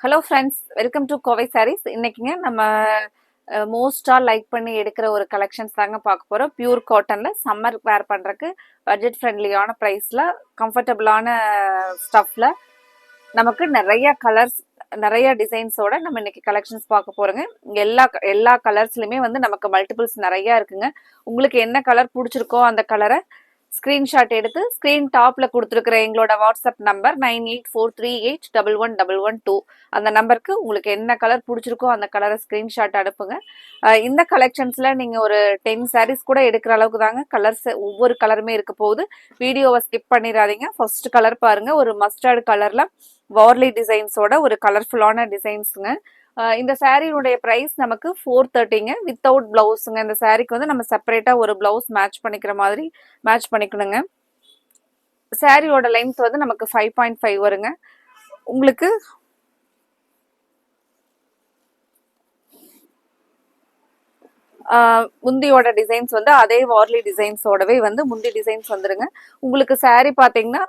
Hello friends, welcome to Kovai Sarees. இன்னைக்குங்க நம்ம மோஸ்ட்டாக லைக் பண்ணி எடுக்கிற ஒரு கலெக்ஷன்ஸ் தாங்க பார்க்க போகிறோம். பியூர் காட்டனில் சம்மர் வேர் பண்ணுறக்கு பட்ஜெட் ஃப்ரெண்ட்லியான ப்ரைஸில் கம்ஃபர்டபுளான ஸ்டஃப்பில் நமக்கு நிறைய கலர்ஸ் நிறைய டிசைன்ஸோட நம்ம இன்னைக்கு கலெக்ஷன்ஸ் பார்க்க போகிறோங்க. எல்லா கலர்ஸ்லையுமே வந்து நமக்கு மல்டிபிள்ஸ் நிறையா இருக்குங்க. உங்களுக்கு என்ன கலர் பிடிச்சிருக்கோ அந்த கலரை ஸ்க்ரீன்ஷாட் எடுத்து ஸ்க்ரீன் டாப்பில் கொடுத்துருக்குற எங்களோட வாட்ஸ்அப் நம்பர் 9843811112 அந்த நம்பருக்கு உங்களுக்கு என்ன கலர் பிடிச்சிருக்கோ அந்த கலரை ஸ்க்ரீன்ஷாட் அனுப்புங்க. இந்த கலெக்ஷன்ஸில் நீங்கள் ஒரு 10 sarees கூட எடுக்கிற அளவுக்கு தாங்க கலர்ஸ் ஒவ்வொரு கலருமே இருக்க போகுது. வீடியோவை ஸ்கிப் பண்ணிடாதீங்க. ஃபர்ஸ்ட் கலர் பாருங்கள், ஒரு மஸ்டர்ட் கலரில் வார்லி டிசைன்ஸோட ஒரு கலர்ஃபுல்லான டிசைன்ஸுங்க. இந்த சாரியுடைய ப்ரைஸ் நமக்கு 430ங்க வித்தவுட் பிளவுஸுங்க. இந்த சாரிக்கு வந்து நம்ம செப்பரேட்டாக ஒரு பிளவுஸ் மேட்ச் பண்ணிக்கிற மாதிரி மேட்ச் பண்ணிக்கணுங்க. சாரியோட லென்த் வந்து நமக்கு 5.5 வருங்க. உங்களுக்கு முந்தியோட டிசைன்ஸ் வந்து அதே வார்லி டிசைன்ஸோடவே வந்து முந்தி டிசைன்ஸ் வந்துருங்க. உங்களுக்கு சாரி பார்த்தீங்கன்னா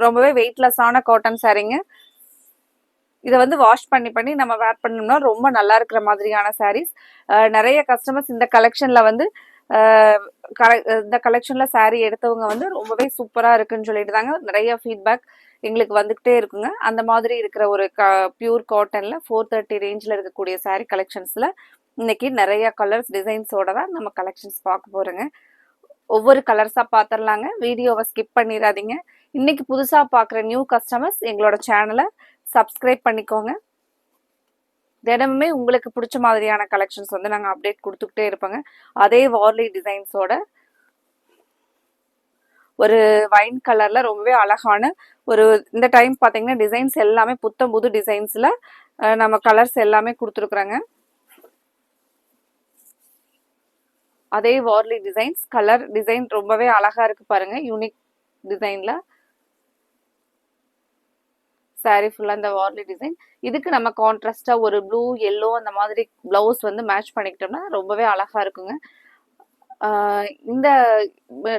ரொம்பவே வெயிட்லெஸ்ஸான காட்டன் சாரீங்க. இதை வந்து வாஷ் பண்ணி நம்ம வேர் பண்ணோம்னா ரொம்ப நல்லா இருக்கிற மாதிரியான சாரீஸ். நிறைய கஸ்டமர்ஸ் இந்த கலெக்ஷனில் வந்து இந்த கலெக்ஷனில் சாரீ எடுத்தவங்க வந்து ரொம்பவே சூப்பராக இருக்குன்னு சொல்லிட்டு தாங்க நிறைய ஃபீட்பேக் எங்களுக்கு வந்துக்கிட்டே இருக்குங்க. அந்த மாதிரி இருக்கிற ஒரு பியூர் காட்டனில் 430 ரேஞ்சில் இருக்கக்கூடிய சாரீ கலெக்ஷன்ஸில் இன்னைக்கு நிறைய கலர்ஸ் டிசைன்ஸோட தான் நம்ம கலெக்ஷன்ஸ் பார்க்க போகிறோங்க. ஒவ்வொரு கலர்ஸாக பார்த்துடலாங்க. வீடியோவை ஸ்கிப் பண்ணிடாதீங்க. இன்னைக்கு புதுசாக பார்க்குற நியூ கஸ்டமர்ஸ் எங்களோட சேனலை சப்ஸ்கிரைப் பண்ணிக்கோங்க. தினமுமே உங்களுக்கு பிடிச்ச மாதிரியான கலெக்ஷன்ஸ் வந்து நாங்கள் அப்டேட் கொடுத்துக்கிட்டே இருப்போங்க. அதே வார்லி டிசைன்ஸோட ஒரு வைன் கலர்ல ரொம்பவே அழகான ஒரு இந்த டைம் பார்த்தீங்கன்னா டிசைன்ஸ் எல்லாமே புத்தம் புது டிசைன்ஸ்ல நம்ம கலர்ஸ் எல்லாமே கொடுத்துருக்குறோங்க. அதே வார்லி டிசைன்ஸ் கலர் டிசைன் ரொம்பவே அழகா இருக்கு பாருங்க. யூனிக் டிசைன்ல சாரி ஃபுல்லாக இந்த வார்லி டிசைன். இதுக்கு நம்ம கான்ட்ராஸ்டாக ஒரு ப்ளூ எல்லோ அந்த மாதிரி ப்ளவுஸ் வந்து மேட்ச் பண்ணிக்கிட்டோம்னா ரொம்பவே அழகாக இருக்குங்க. இந்த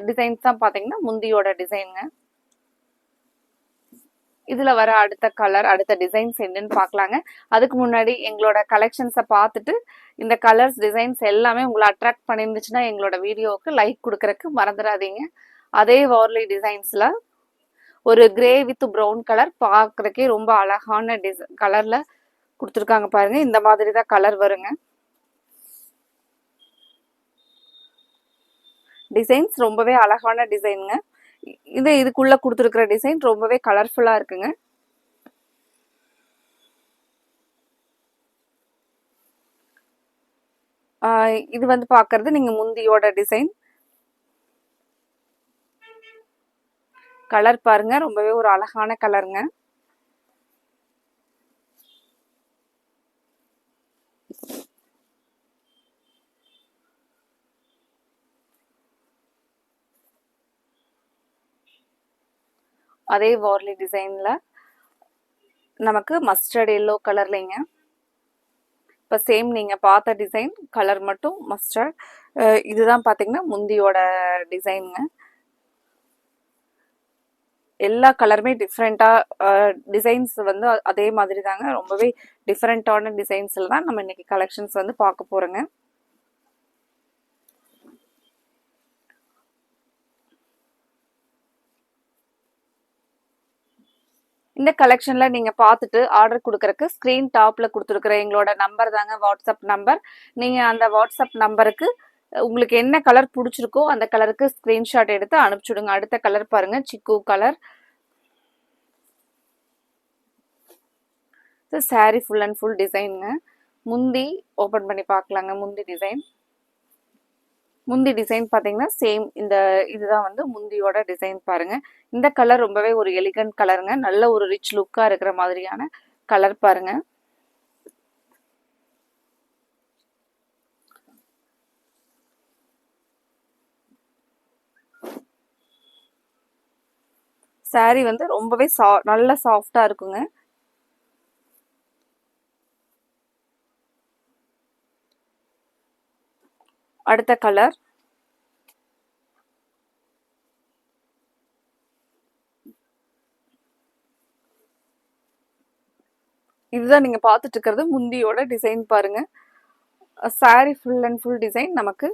டிசைன்ஸ் தான் பார்த்தீங்கன்னா முந்தியோட டிசைனுங்க. இதில் வர அடுத்த கலர் அடுத்த டிசைன்ஸ் என்னன்னு பார்க்கலாங்க. அதுக்கு முன்னாடி எங்களோட கலெக்ஷன்ஸை பார்த்துட்டு இந்த கலர்ஸ் டிசைன்ஸ் எல்லாமே உங்களை அட்ராக்ட் பண்ணியிருந்துச்சுன்னா எங்களோட வீடியோவுக்கு லைக் கொடுக்கறக்கு மறந்துடாதீங்க. அதே வார்லி டிசைன்ஸில் ஒரு கிரே வித் ப்ரௌன் கலர் பார்க்குறக்கே ரொம்ப அழகான கலரில் கொடுத்துருக்காங்க பாருங்க. இந்த மாதிரி தான் கலர் வருங்க. டிசைன்ஸ் ரொம்பவே அழகான டிசைனுங்க. இதுக்குள்ள கொடுத்துருக்கிற டிசைன் ரொம்பவே கலர்ஃபுல்லாக இருக்குங்க. இது வந்து பார்க்கறது நீங்க முந்தியோட டிசைன். கலர் பாருங்க, ரொம்பவே ஒரு அழகான கலருங்க. அதே வார்லி டிசைன்ல நமக்கு மஸ்டர்ட் எல்லோ கலர்லைங்க. இப்போ சேம் நீங்கள் பார்த்த டிசைன் கலர் மட்டும் மஸ்டர்ட். இதுதான் பார்த்தீங்கன்னா முந்தியோட டிசைனுங்க. எல்லா கலருமே டிஃப்ரெண்ட்டாக டிசைன்ஸ் வந்து அதே மாதிரி தாங்க. ரொம்பவே டிஃப்ரெண்ட்டான டிசைன்ஸில் தான் நம்ம இன்னைக்கு கலெக்ஷன்ஸ் வந்து பார்க்க போகிறோங்க. இந்த கலெக்ஷனில் நீங்கள் பார்த்துட்டு ஆர்டர் கொடுக்குறக்கு ஸ்க்ரீன் டாப்பில் கொடுத்துருக்குற எங்களோட நம்பர் தாங்க வாட்ஸ்அப் நம்பர். நீங்கள் அந்த வாட்ஸ்அப் நம்பருக்கு உங்களுக்கு என்ன கலர் பிடிச்சிருக்கோ அந்த கலருக்கு ஸ்க்ரீன்ஷாட் எடுத்து அனுப்பிச்சுடுங்க. அடுத்த கலர் பாருங்க, சிக்கு colour. Sari full and full டிசைனுங்க. முந்தி ஓப்பன் பண்ணி பார்க்கலாங்க. முந்தி டிசைன் பார்த்தீங்கன்னா சேம் இதுதான் வந்து முந்தியோட டிசைன் பாருங்க. இந்த கலர் ரொம்பவே ஒரு எலிகன்ட் கலருங்க. நல்ல ஒரு ரிச் லுக்காக இருக்கிற மாதிரியான கலர் பாருங்க. சாரி வந்து ரொம்பவே நல்ல சாஃப்டா இருக்குங்க. அடுத்த கலர் இதுதான் நீங்க பார்த்துட்டு இருக்கிறது முந்தியோட டிசைன் பாருங்க. Sari full and full design நமக்கு.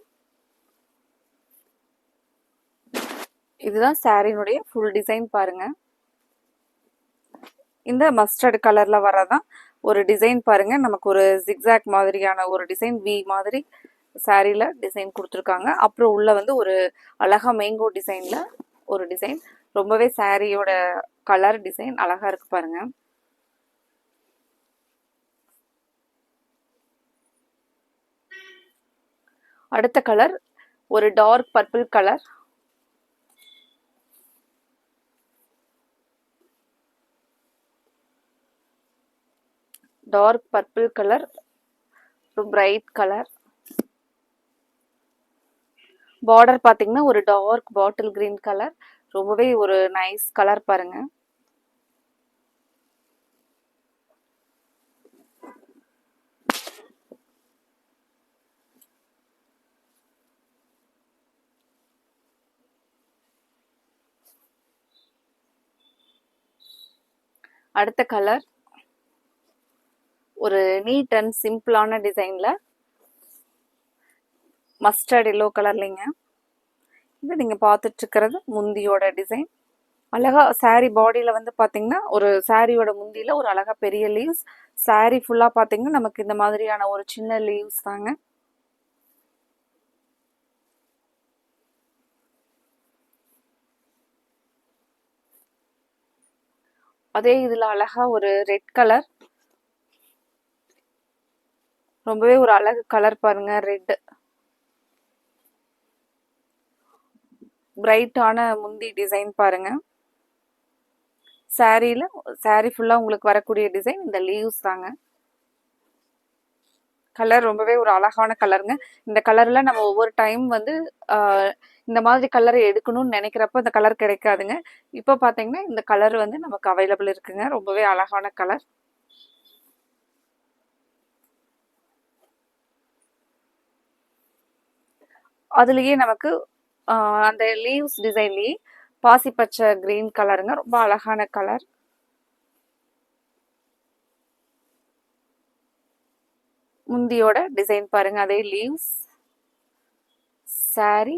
இதுதான் சாரினுடைய ஃபுல் டிசைன் பாருங்க. இந்த மஸ்டர்ட் கலர்ல வரதான் ஒரு டிசைன் பாருங்க. நமக்கு ஒரு ஜிக்ஸாக் மாதிரியான ஒரு டிசைன், வி மாதிரி சாரியில டிசைன் கொடுத்துருக்காங்க. அப்புறம் உள்ள வந்து ஒரு அழகா மேங்கோ டிசைன்ல ஒரு டிசைன். ரொம்பவே சாரியோட கலர் டிசைன் அழகா இருக்கு பாருங்க. அடுத்த கலர் ஒரு dark purple colour. Dark purple colour, bright colour. Border பாத்தீங்கன்னா ஒரு டார்க் பாட்டில் கிரீன் கலர். ரொம்பவே ஒரு நைஸ் கலர் பாருங்க. அடுத்த கலர் ஒரு நீட் அண்ட் சிம்பிளான டிசைன்ல மஸ்டர்ட் எல்லோ கலர்லிங்க. இது நீங்க பார்த்துட்டு இருக்கிறது முந்தியோட டிசைன். அழகா சாரி பாடியில வந்து பாத்தீங்கன்னா ஒரு சாரியோட முந்தியில ஒரு அழகா பெரிய லீவ்ஸ். சாரி ஃபுல்லா பாத்தீங்கன்னா நமக்கு இந்த மாதிரியான ஒரு சின்ன லீவ்ஸ் தாங்க. அதே இதுல அழகா ஒரு ரெட் கலர். ரொம்பவே ஒரு அழகு கலர் பாருங்க. ரெட் பிரைட்டான முந்தி டிசைன் பாருங்க. சாரியில சாரி ஃபுல்லா உங்களுக்கு வரக்கூடிய டிசைன் இந்த லீவ்ஸ் தாங்க. கலர் ரொம்பவே ஒரு அழகான கலருங்க. இந்த கலர்ல நம்ம ஒவ்வொரு டைம் வந்து இந்த மாதிரி கலர் எடுக்கணும்னு நினைக்கிறப்ப இந்த கலர் கிடைக்காதுங்க. இப்போ பாத்தீங்கன்னா இந்த கலர் வந்து நமக்கு அவைலபிள் இருக்குங்க. ரொம்பவே அழகான கலர். அதுலயே நமக்கு அந்த லீவ்ஸ் டிசைன்லயே பாசி பச்சை கிரீன் கலருங்க. ரொம்ப அழகான கலர். முந்தியோட டிசைன் பாருங்க. அதே லீவ்ஸ் சாரி.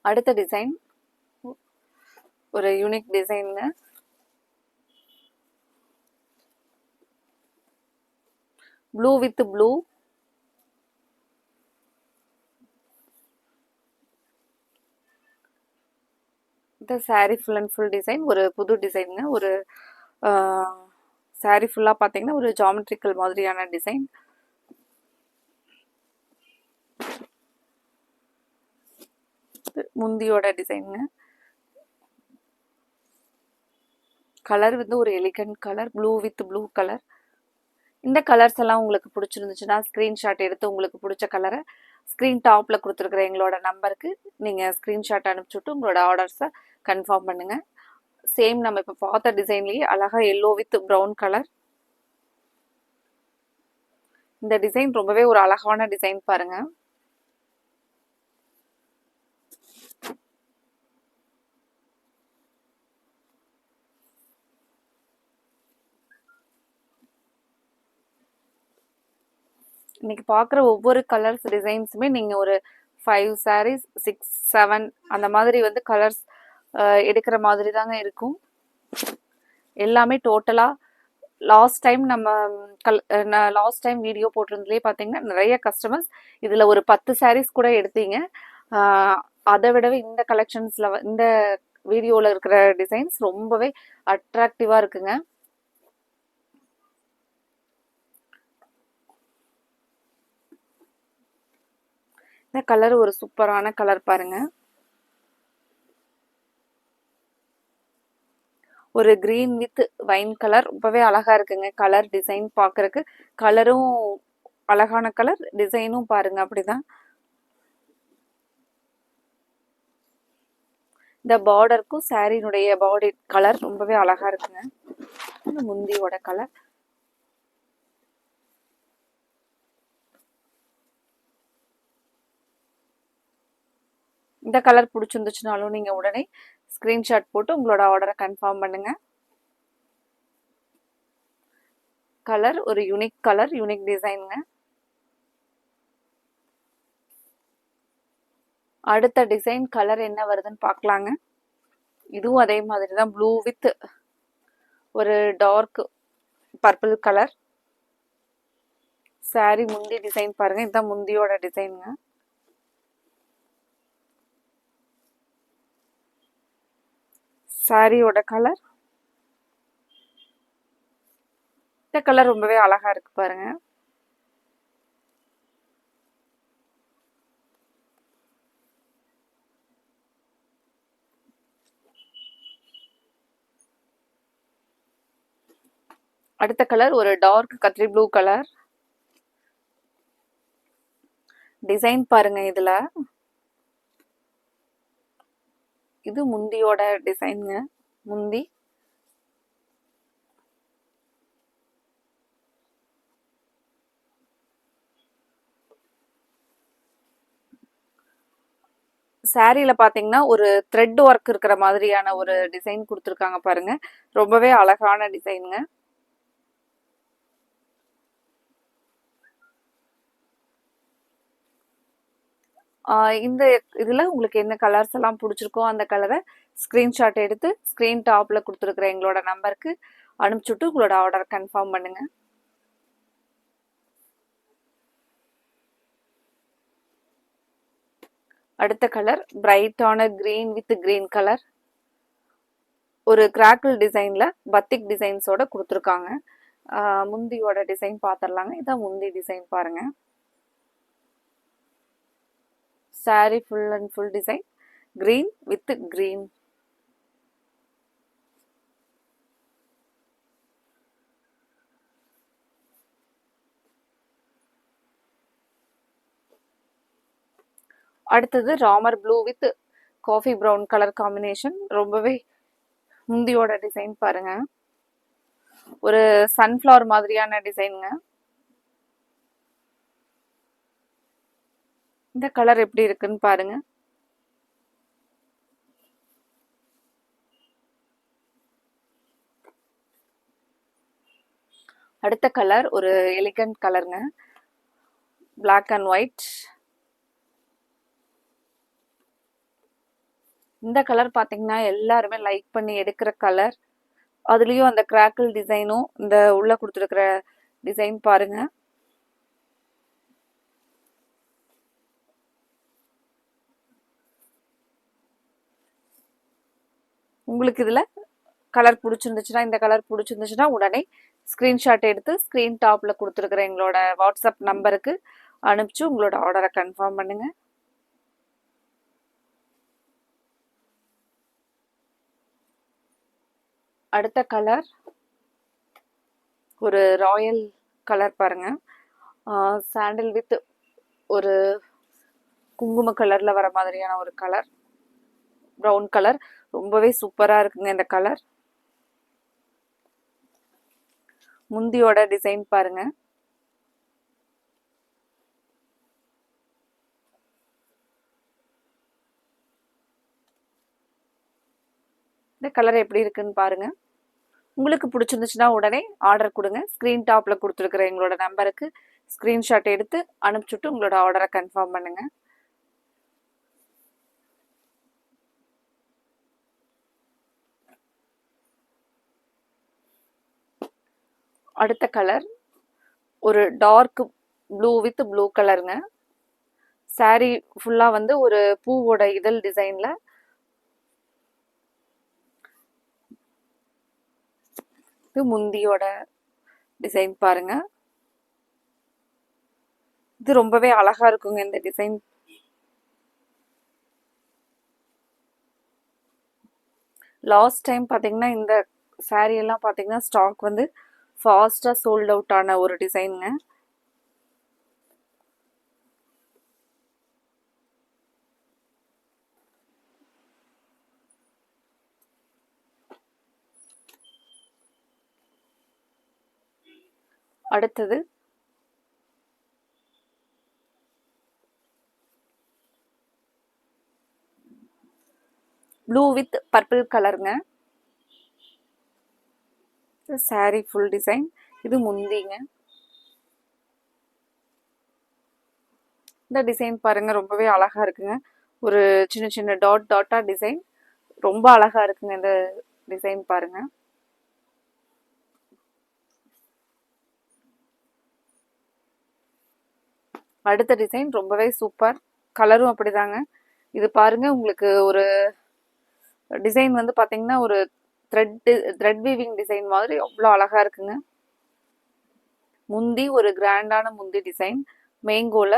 அடுத்த டிசைன் ஒரு யூனிக் டிசைனுங்க. Blue with blue. இந்த sari full and full design ஒரு புது டிசைனுங்க. ஒரு சாரி ஃபுல்லா பாத்தீங்கன்னா ஒரு ஜாமெட்ரிக்கல் மாதிரியான டிசைன். முந்தியோட டிசைனுங்க. கலர் வந்து ஒரு elegant colour, blue with blue colour. இந்த கலர்ஸ் எல்லாம் உங்களுக்கு பிடிச்சிருந்துச்சுன்னா ஸ்கிரீன்ஷாட் எடுத்து உங்களுக்கு பிடிச்ச கலரை ஸ்க்ரீன் டாப்ல கொடுத்துருக்குற எங்களோட நம்பருக்கு நீங்க ஸ்கிரீன்ஷாட் அனுப்பிச்சுட்டு உங்களோட ஆர்டர்ஸை கன்ஃபார்ம் பண்ணுங்க. சேம் நம்ம இப்போ பார்த்த டிசைன்லயே அழகா எல்லோ வித் ப்ரௌன் கலர். இந்த டிசைன் ரொம்பவே ஒரு அழகான டிசைன் பாருங்க. இன்னைக்கு பார்க்குற ஒவ்வொரு கலர்ஸ் டிசைன்ஸுமே நீங்கள் ஒரு 5 sarees 6 7 அந்த மாதிரி வந்து கலர்ஸ் எடுக்கிற மாதிரி தாங்க இருக்கும். எல்லாமே டோட்டலாக லாஸ்ட் டைம் நம்ம லாஸ்ட் டைம் வீடியோ போட்டிருந்ததுலேயே பார்த்தீங்கன்னா நிறைய கஸ்டமர்ஸ் இதில் ஒரு 10 sarees கூட எடுத்தீங்க. அதை விடவே இந்த கலெக்ஷன்ஸில் இந்த வீடியோவில் இருக்கிற டிசைன்ஸ் ரொம்பவே அட்ராக்டிவாக இருக்குங்க. இந்த கலர் ஒரு சூப்பரான கலர் பாருங்க. ஒரு கிரீன் வித் வைன் கலர். ரொம்பவே அழகா இருக்குங்க கலர் டிசைன் பார்க்கறதுக்கு. கலரும் அழகான கலர், டிசைனும் பாருங்க அப்படிதான். இந்த பார்டருக்கும் சாரியினுடைய பாடி கலர் ரொம்பவே அழகா இருக்குங்க. இந்த முந்தியோட கலர். இந்த கலர் பிடிச்சிருந்துச்சுனாலும் நீங்கள் உடனே ஸ்க்ரீன்ஷாட் போட்டு உங்களோட ஆர்டரை கன்ஃபார்ம் பண்ணுங்க. கலர் ஒரு யூனிக் கலர், யூனிக் டிசைனுங்க. அடுத்த டிசைன் கலர் என்ன வருதுன்னு பார்க்கலாங்க. இதுவும் அதே மாதிரி தான், ப்ளூ வித் ஒரு டார்க் பர்பிள் கலர். சாரி முந்தி டிசைன் பாருங்க, இதுதான் முந்தியோட டிசைனுங்க. சாரியோட கலர், இந்த கலர் ரொம்பவே அழகா இருக்கு பாருங்க. அடுத்த கலர் ஒரு டார்க் கத்ரி ப்ளூ கலர். டிசைன் பாருங்க இதுல, இது முந்தியோட டிசைனுங்க. முந்தி சாரியில பாத்தீங்கன்னா ஒரு த்ரெட் ஒர்க் இருக்கிற மாதிரியான ஒரு டிசைன் கொடுத்துருக்காங்க பாருங்க. ரொம்பவே அழகான டிசைனுங்க. இந்த இதுல உங்களுக்கு என்ன கலர்ஸ் எல்லாம் பிடிச்சிருக்கோ அந்த கலரை ஸ்கிரீன்ஷாட் எடுத்து ஸ்கிரீன் டாப்ல கொடுத்துருக்குற எங்களோட நம்பருக்கு அனுப்பிச்சுட்டு உங்களோட ஆர்டர் கன்ஃபார்ம் பண்ணுங்க. அடுத்த கலர் பிரைட்டான கிரீன் வித் கிரீன் கலர். ஒரு கிராக்கிள் டிசைன்ல பத்திக் டிசைன்ஸோட கொடுத்துருக்காங்க. முந்தியோட டிசைன் பார்த்துடலாங்க. இதான் முந்தி டிசைன் பாருங்க. Sari full and full design green with green. அடுத்தது Ramar blue with coffee brown colour combination. ரொம்பவே முந்தியோட டிசைன் பாருங்க. ஒரு சன்ஃப்ளவர் மாதிரியான டிசைனுங்க. இந்த கலர் எப்படி இருக்குன்னு பாருங்க. அடுத்த கலர் ஒரு எலிகண்ட் கலருங்க, பிளாக் அண்ட் ஒயிட். இந்த கலர் பார்த்தீங்கன்னா எல்லாருமே லைக் பண்ணி எடுக்கிற கலர். அதுலேயும் அந்த கிராக்கிள் டிசைனும் இந்த உள்ள கொடுத்துருக்கிற டிசைன் பாருங்க. உங்களுக்கு இதில் கலர் பிடிச்சிருந்துச்சுன்னா, இந்த கலர் பிடிச்சிருந்துச்சுன்னா உடனே ஸ்க்ரீன்ஷாட் எடுத்து ஸ்க்ரீன் டாப்பில் கொடுத்துருக்குற எங்களோட வாட்ஸ்அப் நம்பருக்கு அனுப்பிச்சு உங்களோட ஆர்டரை கன்ஃபார்ம் பண்ணுங்க. அடுத்த கலர் ஒரு ராயல் கலர் பாருங்க. சாண்டில் வித் ஒரு குங்கும கலர்ல வர மாதிரியான ஒரு கலர், ப்ரௌன் கலர். ரொம்பவே சூப்பரா இருக்குங்க இந்த கலர். முந்தியோட டிசைன் பாருங்க. இந்த கலர் எப்படி இருக்குன்னு பாருங்க. உங்களுக்கு பிடிச்சிருந்துச்சுன்னா உடனே ஆர்டர் கொடுங்க. ஸ்க்ரீன் டாப்பில் கொடுத்துருக்குற எங்களோட நம்பருக்கு ஸ்க்ரீன்ஷாட் எடுத்து அனுப்பிச்சுட்டு உங்களோட ஆர்டரை கன்ஃபார்ம் பண்ணுங்க. அடுத்த கலர் ஒரு டார்க் ப்ளூ வித் ப்ளூ கலருங்க. சாரி ஃபுல்லாக வந்து ஒரு பூவோட இதழ் டிசைனில் இது முந்தியோட டிசைன் பாருங்க. இது ரொம்பவே அழகா இருக்குங்க இந்த டிசைன். லாஸ்ட் டைம் பார்த்தீங்கன்னா இந்த சாரீ எல்லாம் பார்த்தீங்கன்னா ஸ்டாக் வந்து ஃபாஸ்ட்டாக சோல்ட் அவுட் ஆன ஒரு டிசைனுங்க. அடுத்தது ப்ளூ வித் பர்பிள் கலருங்க. Sorry full design. இது முந்திங்க. இந்த டிசைன் பாருங்க, ரொம்பவே அழகா இருக்குங்க. ஒரு சின்ன சின்ன டாட் டாட்டா டிசைன், ரொம்ப அழகா இருக்குங்க இந்த டிசைன் பாருங்க. அடுத்த டிசைன் ரொம்பவே சூப்பர், கலரும் அப்படிதாங்க. இது பாருங்க, உங்களுக்கு ஒரு டிசைன் வந்து பாத்தீங்கன்னா ஒரு த்ரெட் வீவிங் டிசைன் மாதிரி அவ்வளோ அழகா இருக்குங்க. முந்தி ஒரு கிராண்டான முந்தி டிசைன் மேங்கோல.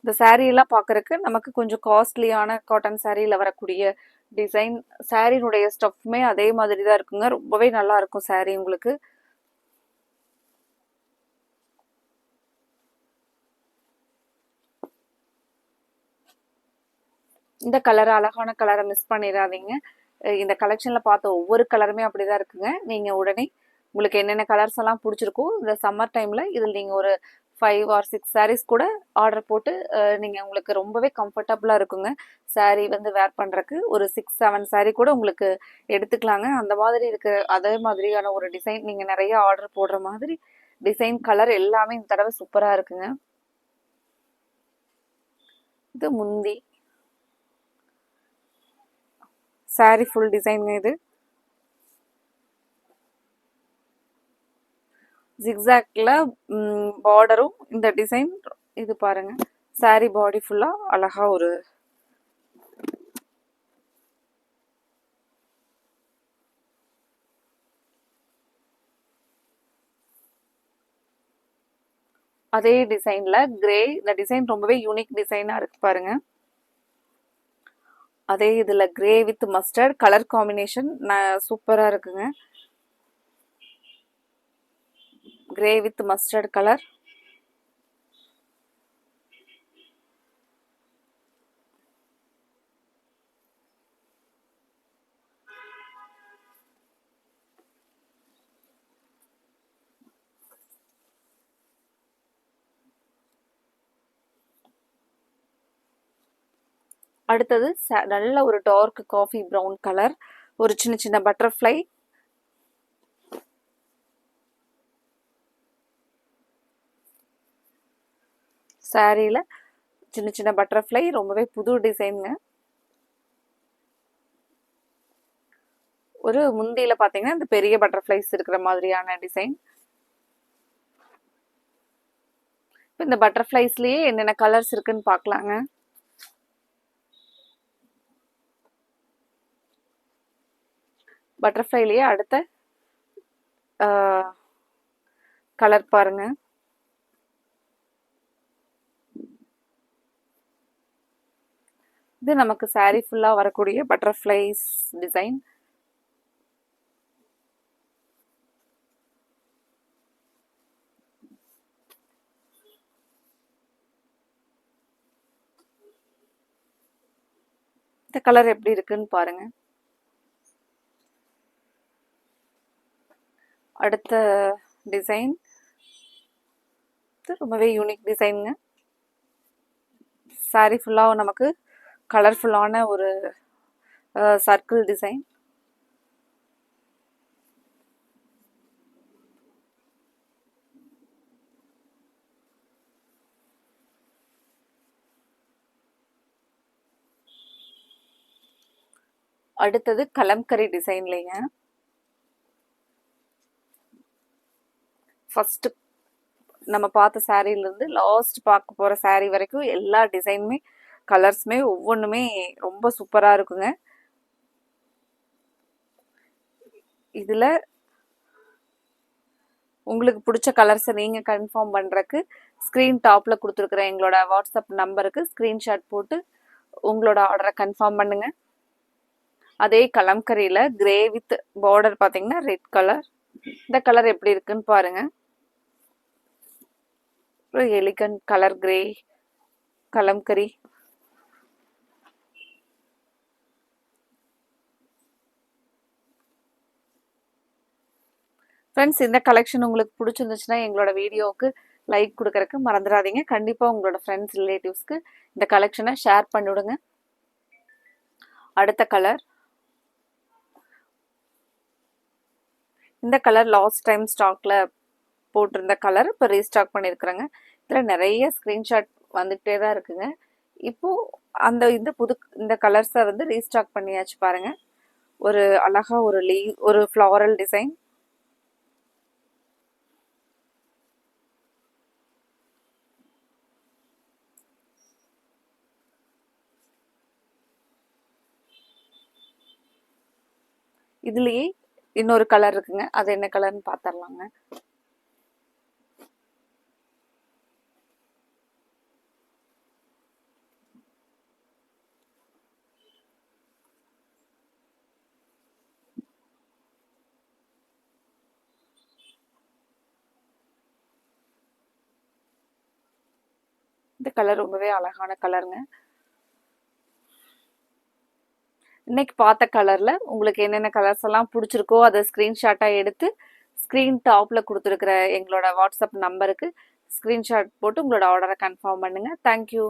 இந்த saree எல்லாம் பார்க்கறதுக்கு நமக்கு கொஞ்சம் காஸ்ட்லியான காட்டன் சாரியில் வரக்கூடிய டிசைன். சாரியினுடைய ஸ்டஃப்மே அதே மாதிரி தான் இருக்குங்க. ரொம்பவே நல்லா இருக்கும் சாரி உங்களுக்கு. இந்த கலர், அழகான கலரை மிஸ் பண்ணிடாதீங்க. இந்த கலெக்ஷன்ல பார்த்த ஒவ்வொரு கலருமே அப்படிதான் இருக்குங்க. நீங்க உடனே உங்களுக்கு என்னென்ன கலர்ஸ் எல்லாம் பிடிச்சிருக்கோ இந்த சம்மர் டைம்ல இதில் நீங்க ஒரு 5 ஆர் 6 sarees கூட ஆர்டர் போட்டு நீங்க உங்களுக்கு ரொம்பவே கம்ஃபர்டபுளா இருக்குங்க. saree வந்து வேர் பண்றதுக்கு ஒரு 6 7 saree கூட உங்களுக்கு எடுத்துக்கலாங்க. அந்த மாதிரி இருக்கு. அதே மாதிரியான ஒரு டிசைன் நீங்க நிறைய ஆர்டர் போடுற மாதிரி டிசைன், கலர் எல்லாமே இந்த தடவை சூப்பரா இருக்குங்க. இது முந்தி saree ஃபுல் டிசைன். இது ஜிக்ஸாக்ல பார்டரும் இந்த டிசைன். இது பாருங்க, saree பாடி ஃபுல்லா அழகா ஒரு அதே டிசைன்ல கிரே. இந்த டிசைன் ரொம்பவே யூனிக் டிசைனா இருக்கு பாருங்க. அதே இதுல grey with mustard colour combination சூப்பரா இருக்குங்க. Grey with mustard colour. அடுத்தது நல்ல ஒரு டார்க் காஃபி ப்ரௌன் கலர், ஒரு சின்ன சின்ன பட்டர்ஃப்ளை. சாரியில சின்ன சின்ன பட்டர்ஃப்ளை, ரொம்பவே புது டிசைனுங்க. ஒரு முந்தியில பாத்தீங்கன்னா இந்த பெரிய பட்டர்ஃப்ளைஸ் இருக்கிற மாதிரியான டிசைன். இந்த பட்டர்ஃப்ளைஸ்லயே என்னென்ன கலர்ஸ் இருக்குன்னு பார்க்கலாங்க. பட்டர்ஃப்ளைலயே அடுத்த கலர் பாருங்க. இது நமக்கு saree ஃபுல்லா வரக்கூடிய பட்டர்ஃப்ளைஸ் டிசைன். இந்த கலர் எப்படி இருக்குன்னு பாருங்க. அடுத்த டிசைன் ரொம்பவே யூனிக் டிசைனுங்க. saree ஃபுல்லா நமக்கு கலர்ஃபுல்லான ஒரு சர்க்கிள் டிசைன். அடுத்தது கலம்கரி டிசைன்லைங்க. ஃபர்ஸ்ட் நம்ம பார்த்த சாரியிலிருந்து லாஸ்ட் பார்க்க போற saree வரைக்கும் எல்லா டிசைனுமே கலர்ஸுமே ஒவ்வொன்றுமே ரொம்ப சூப்பரா இருக்குங்க. இதுல உங்களுக்கு பிடிச்ச கலர்ஸை நீங்க கன்ஃபார்ம் பண்றதுக்கு ஸ்கிரீன் டாப்ல கொடுத்துருக்குற எங்களோட வாட்ஸ்அப் நம்பருக்கு ஸ்கிரீன்ஷாட் போட்டு உங்களோட ஆர்டரை கன்ஃபார்ம் பண்ணுங்க. அதே கலம்கரியில கிரே வித் பார்டர் பாத்தீங்கன்னா ரெட் கலர். இந்த கலர் எப்படி இருக்குன்னு பாருங்க. ஒரு elegant colour grey kalamkari. Friends, இந்த கலெக்ஷன் உங்களுக்கு பிடிச்சிருந்துச்சுன்னா எங்களோட வீடியோவுக்கு லைக் கொடுக்கறதுக்கு மறந்துடாதீங்க. கண்டிப்பாக உங்களோட ஃப்ரெண்ட்ஸ் ரிலேட்டிவ்ஸ்க்கு இந்த கலெக்ஷனை ஷேர் பண்ணிவிடுங்க. அடுத்த கலர், இந்த கலர் லாஸ்ட் டைம் ஸ்டாக்ல போட்டிருந்த கலர் இப்போ ரீஸ்டாக் பண்ணியிருக்கிறேங்க. இதில் நிறைய ஸ்க்ரீன்ஷாட் வந்துகிட்டே தான் இருக்குங்க. இப்போ அந்த இந்த கலர்ஸை வந்து ரீஸ்டாக் பண்ணியாச்சு பாருங்க. ஒரு அழகா ஒரு ஃப்ளாரல் டிசைன், இதுலயே இன்னொரு கலர் இருக்குங்க. அது என்ன கலர்னு பார்த்துடலாங்க. இந்த கலர் ரொம்பவே அழகான கலருங்க. இன்னைக்கு பார்த்த கலர்ல உங்களுக்கு என்னென்ன கலர்ஸ் எல்லாம் பிடிச்சிருக்கோ அதை ஸ்கிரீன்ஷாட்டா எடுத்து ஸ்க்ரீன் டாப்ல கொடுத்துருக்கிற எங்களோட வாட்ஸ்அப் நம்பருக்கு ஸ்கிரீன்ஷாட் போட்டு உங்களோட ஆர்டரை கன்ஃபார்ம் பண்ணுங்க. தேங்க்யூ.